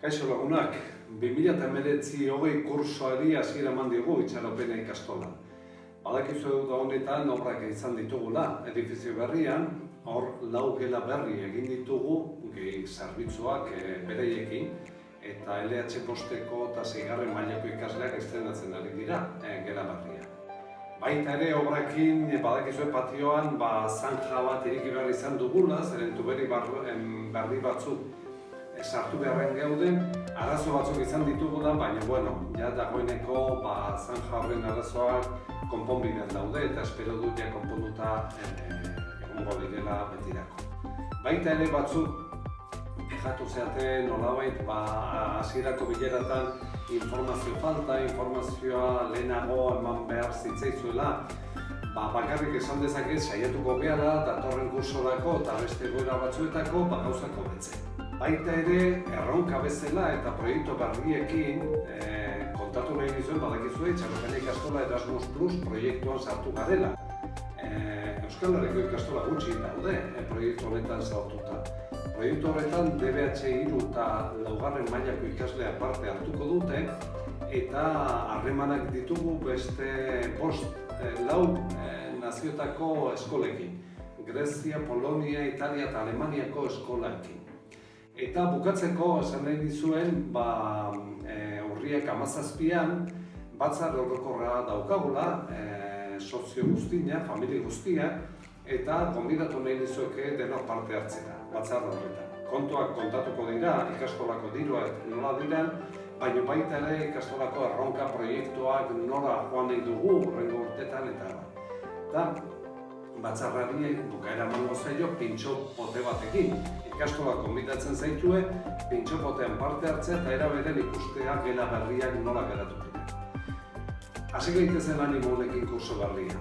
Kaixo lagunak, 2019-20 kursoari hasiera eman diogu itxaropena ikastolan. Badakizu da honetan obrak izan ditugula, edifizio berrian, hor 4 gela berri egin ditugu gehi zerbitzuak beraiekin, eta LH posteko eta 6. mailako ikasleak estrenatzen ari dira gela berria. Baita ere obrakin badakizue patioan zanja bat ireki behar izan dugula, zeren tuberi berri batzuk sartu beharren geuden, arazo batzuk izan ditugula, baina ja dagoeneko zanja horren arazoak konponbidean daude eta espero dut ja konponduta egongo direla betirako. Baita ere batzuk kexatu zeate nolabait hasierako bileratan informazio falta, informazioa lehenago eman behar zitzaizuela, bakarrik esan dezake saiatuko behala datorren kursorako eta beste egoera batzuetako gauzak hobetzen. Baita ere erronka bezala eta proiektu berriekin kontatu nahi dizuen badakizue itxaropena ikastola Erasmus Plus proiektuan sartu garela. Euskal Herriko ikastola gutxi daude proiektu honetan sartuta. Proiektu horretan DBH3 eta 4. mailako ikaslea parte hartuko dute eta harremanak ditugu beste 4 nazioetako eskolekin. Grezia, Polonia, Italia eta Alemaniako eskolaekin. Eta bukatzeko esan nahi dizuen urriak 17an batzar orokorra daukagula, sozio guztia, familia guztiak, eta gonbidatu nahi dizueke denok parte hartzera, batzar horretan. Kontuak kontatuko dira, ikastolako diruak nola diren, baina baita ere ikastolako erronka proiektuak nola joan nahi dugu hurrengo urtetan eta batzarrari bukaera emango zaio pintxo pote batekin. Ikastola gonbidatzen zaitue, pintxo potean parte hartzea eta era berean ikustea gela berriak nola geratu dira. Hasi gaitezen animo honekin kurso berria.